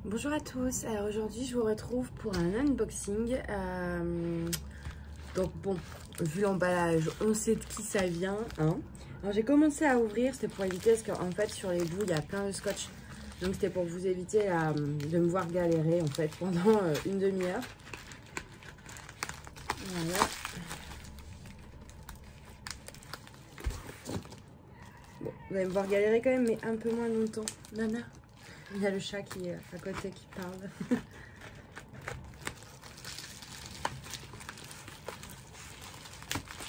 Bonjour à tous, alors aujourd'hui je vous retrouve pour un unboxing. Donc bon, vu l'emballage, on sait de qui ça vient, hein. Alors j'ai commencé à ouvrir, c'était pour éviter, parce qu'en fait sur les bouts il y a plein de scotch. Donc c'était pour vous éviter de me voir galérer en fait pendant une demi-heure. Voilà. Bon, vous allez me voir galérer quand même, mais un peu moins longtemps. Nana. Il y a le chat qui est à côté qui parle.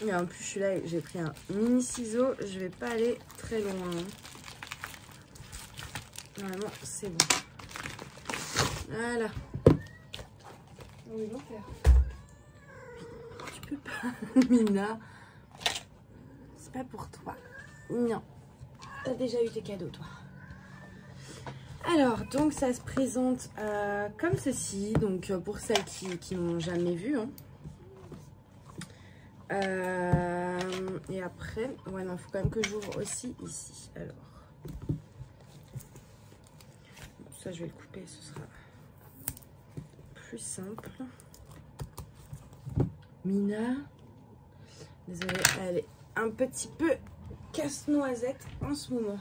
Et en plus, je suis là et j'ai pris un mini ciseau. Je vais pas aller très loin. Normalement, c'est bon. Voilà. Oh, ils vont faire. Tu peux pas, Mina. C'est pas pour toi. Non. T'as déjà eu tes cadeaux, toi. Alors, donc ça se présente comme ceci, donc pour celles qui n'ont jamais vu. Hein. Et après, ouais, non, il faut quand même que j'ouvre aussi ici. Alors, bon, ça je vais le couper, ce sera plus simple. Mina, désolée, elle est un petit peu casse-noisette en ce moment.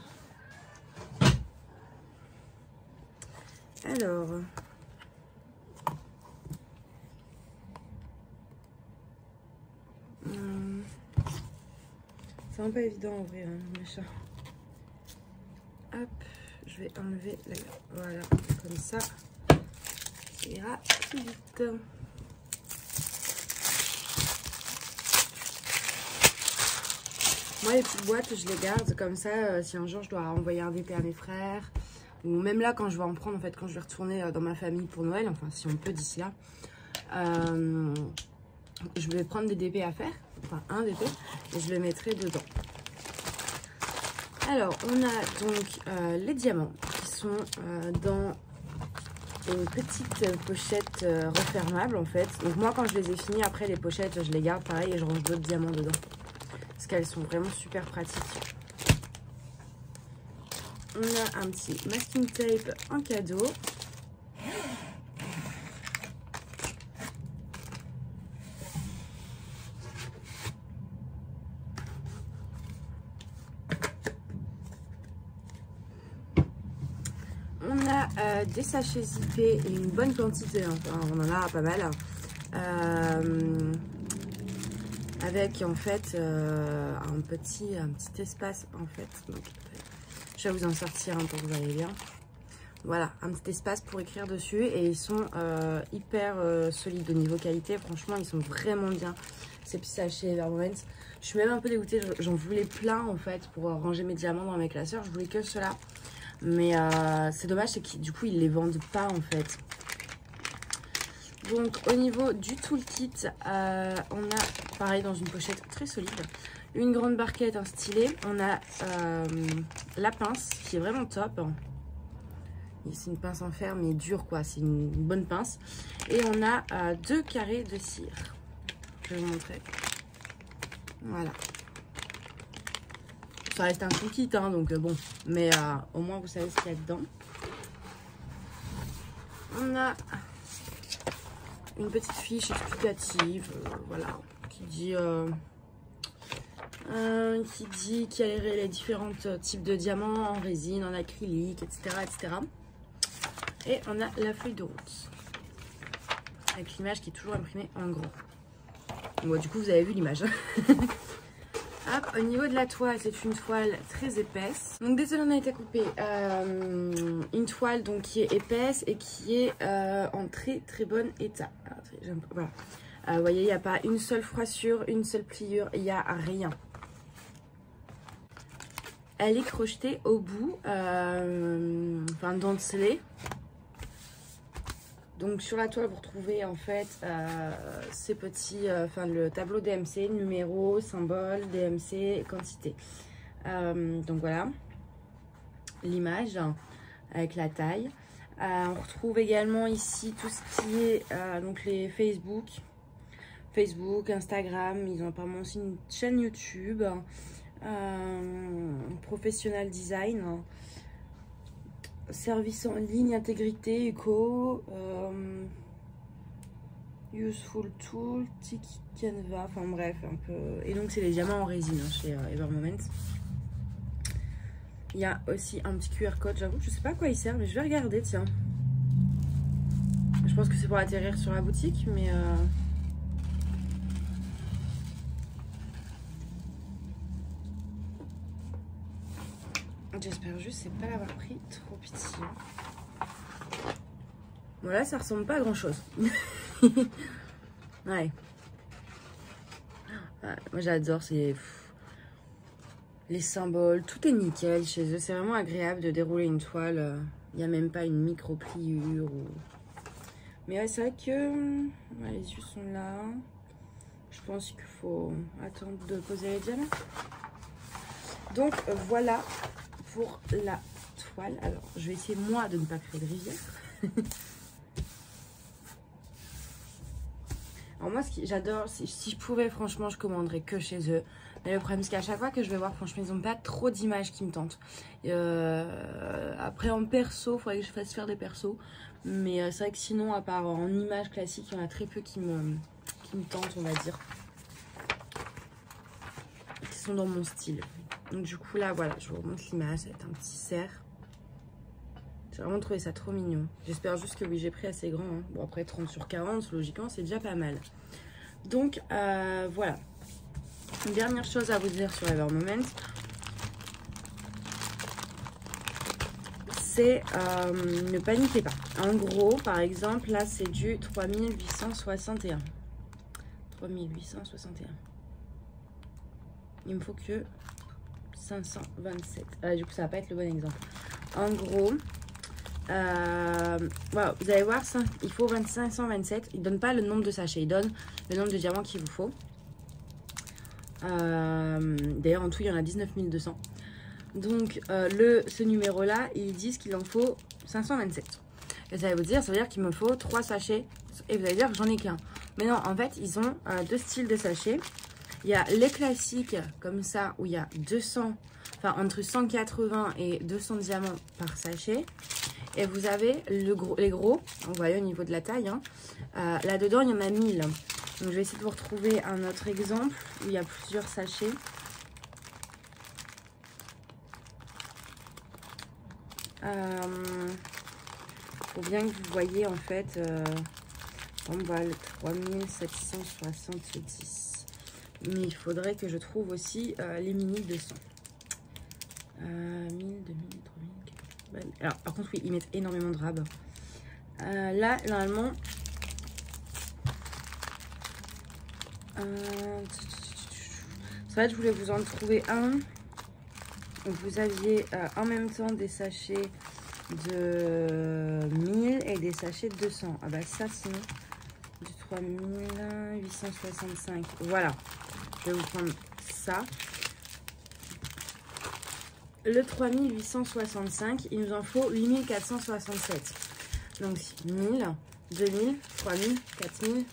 Alors, c'est un peu évident à ouvrir, hein, le machin. Hop, je vais enlever la... Voilà, comme ça, ça ira plus vite. Moi, les petites boîtes, je les garde comme ça, si un jour je dois envoyer un DP à mes frères. Ou même là, quand je vais en prendre, en fait, quand je vais retourner dans ma famille pour Noël, enfin, si on peut d'ici là, je vais prendre des DP à faire, enfin, un DP, et je le mettrai dedans. Alors, on a donc les diamants qui sont dans une petite pochette refermable, en fait. Donc, moi, quand je les ai finis, après, les pochettes, je les garde pareil et je range d'autres diamants dedans. Parce qu'elles sont vraiment super pratiques. On a un petit masking tape en cadeau. On a des sachets zippés et une bonne quantité, hein. Enfin, on en a pas mal. Avec en fait un petit espace en fait. Donc, je vais vous en sortir un pour que vous voyez bien. Voilà, un petit espace pour écrire dessus et ils sont hyper solides au niveau qualité. Franchement, ils sont vraiment bien. Ces petits sachets Evermoments. Je suis même un peu dégoûtée. J'en voulais plein en fait pour ranger mes diamants dans mes classeurs. Je voulais que cela. Mais c'est dommage, c'est que du coup, ils les vendent pas en fait. Donc, au niveau du toolkit, on a, pareil, dans une pochette très solide, une grande barquette, un stylet. On a la pince qui est vraiment top. C'est une pince en fer mais dure quoi, c'est une bonne pince. Et on a 2 carrés de cire. Je vais vous montrer. Voilà. Ça reste un toolkit hein, donc bon. Mais au moins vous savez ce qu'il y a dedans. On a une petite fiche explicative, voilà, qui dit qu'il y a les différents types de diamants en résine, en acrylique, etc. etc. Et on a la feuille de route avec l'image qui est toujours imprimée en gros. Bon, du coup, vous avez vu l'image. Hop, au niveau de la toile, c'est une toile très épaisse. Donc désolé, on a été coupé. Une toile donc qui est épaisse et qui est en très très bon état. Alors, voilà. Vous voyez, il n'y a pas une seule froissure, une seule pliure, il n'y a rien. Elle est crochetée au bout, enfin dentelée. Donc sur la toile, vous retrouvez en fait ces petits, le tableau DMC, numéro, symbole, DMC, quantité. Donc voilà, l'image avec la taille. On retrouve également ici tout ce qui est donc les Facebook, Instagram. Ils ont apparemment aussi une chaîne YouTube, Professional Design. service en ligne, intégrité, éco, useful tool, tiki canva, enfin bref, un peu. Et donc c'est les diamants en résine hein, chez Evermoment. Il y a aussi un petit QR code, j'avoue, je sais pas à quoi il sert, mais je vais regarder, tiens. Je pense que c'est pour atterrir sur la boutique, mais... J'espère juste c'est pas l'avoir pris trop petit. Voilà, ça ressemble pas à grand chose. Ouais. Moi j'adore, c'est les symboles, tout est nickel chez eux. C'est vraiment agréable de dérouler une toile. Il n'y a même pas une micro pliure. Ou... Mais ouais, c'est vrai que ouais, les yeux sont là. Je pense qu'il faut attendre de poser les diamants. Donc voilà pour la toile. Alors je vais essayer moi de ne pas créer de rivière. Alors moi, ce que j'adore, si je pouvais, franchement, je commanderais que chez eux. Mais le problème, c'est qu'à chaque fois que je vais voir, franchement, ils n'ont pas trop d'images qui me tentent. Après, en perso, il faudrait que je fasse faire des persos. Mais c'est vrai que sinon, à part en images classiques, il y en a très peu qui me tentent, on va dire. Qui sont dans mon style. Donc du coup, là, voilà, je vous remontre l'image. Ça va être un petit cerf. J'ai vraiment trouvé ça trop mignon. J'espère juste que oui, j'ai pris assez grand. Hein. Bon, après 30 sur 40, logiquement, c'est déjà pas mal. Donc, voilà. Une dernière chose à vous dire sur Evermoment. C'est ne paniquez pas. En gros, par exemple, là, c'est du 3861. 3861. Il me faut que 527. Du coup, ça va pas être le bon exemple. En gros... voilà, vous allez voir, il faut 527. Il ne donne pas le nombre de sachets, il donne le nombre de diamants qu'il vous faut. D'ailleurs, en tout, il y en a 19 200. Donc, ce numéro-là, ils disent qu'il en faut 527. Et ça veut dire qu'il me faut 3 sachets. Et vous allez dire que j'en ai qu'un. Mais non, en fait, ils ont deux styles de sachets. Il y a les classiques, comme ça, où il y a 200, enfin entre 180 et 200 diamants par sachet. Et vous avez les gros, vous voyez au niveau de la taille, hein. Là-dedans, il y en a 1000. Donc, je vais essayer de vous retrouver un autre exemple où il y a plusieurs sachets. Faut bien que vous voyez, en fait, on va le 3770. Mais il faudrait que je trouve aussi les mini 200. 1000, 2000, 3000... Alors, par contre, oui, ils mettent énormément de rab. Là, normalement... c'est vrai que je voulais vous en trouver un. Donc, vous aviez en même temps des sachets de 1000 et des sachets de 200. Ah bah ça, sinon, du 3865. Voilà. Je vais vous prendre ça. Le 3865, il nous en faut 8467. Donc 1000, 2000, 3000, 4000,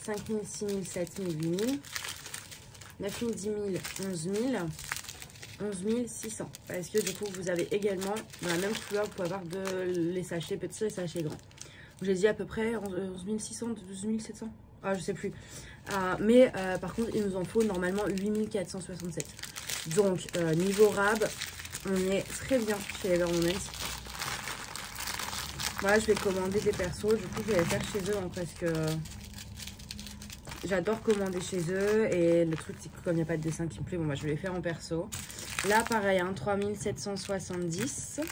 5000, 6000, 7000, 8000, 9000, 10 000, 11 000, 11 600. Parce que du coup, vous avez également, dans la même couleur, vous pouvez avoir les sachets petits et les sachets grands. J'ai dit à peu près 11 600, 12 700. Ah, je sais plus. Mais par contre, il nous en faut normalement 8467. Donc, niveau rab, on est très bien chez Evermoment. Voilà, je vais commander des persos. Du coup, je vais les faire chez eux hein, parce que j'adore commander chez eux. Et le truc, c'est que comme il n'y a pas de dessin qui me plaît, bon, bah, je vais les faire en perso. Là, pareil, hein, 3770.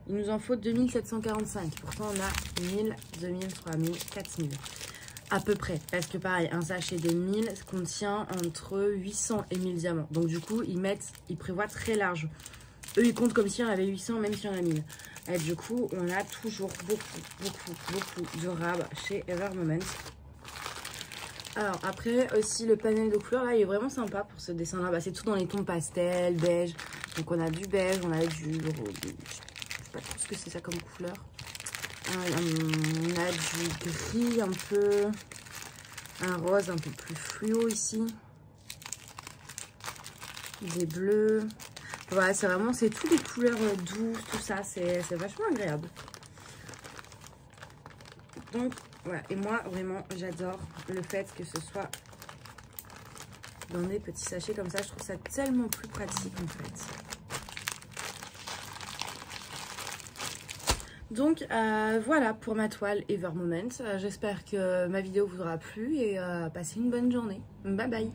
Il nous en faut 2745. Pourtant, on a 1000, 2000, 3000, 4000. À peu près. Parce que pareil, un sachet de 1000 contient entre 800 et 1000 diamants. Donc du coup, ils prévoient très large. Eux, ils comptent comme s'il y en avait 800, même s'il y en a 1000. Et du coup, on a toujours beaucoup de rab chez Evermoment. Alors après, aussi le panel de couleurs, là, il est vraiment sympa pour ce dessin-là. Bah, c'est tout dans les tons pastel, beige. Donc on a du beige, on a du... Je sais pas trop ce que c'est ça comme couleur. On a du gris un peu, un rose un peu plus fluo ici, des bleus. Voilà, c'est vraiment, c'est toutes les couleurs douces, tout ça, c'est vachement agréable. Donc voilà, et moi vraiment j'adore le fait que ce soit dans des petits sachets comme ça, je trouve ça tellement plus pratique en fait. Donc voilà pour ma toile Ever Moment. J'espère que ma vidéo vous aura plu et passez une bonne journée. Bye bye.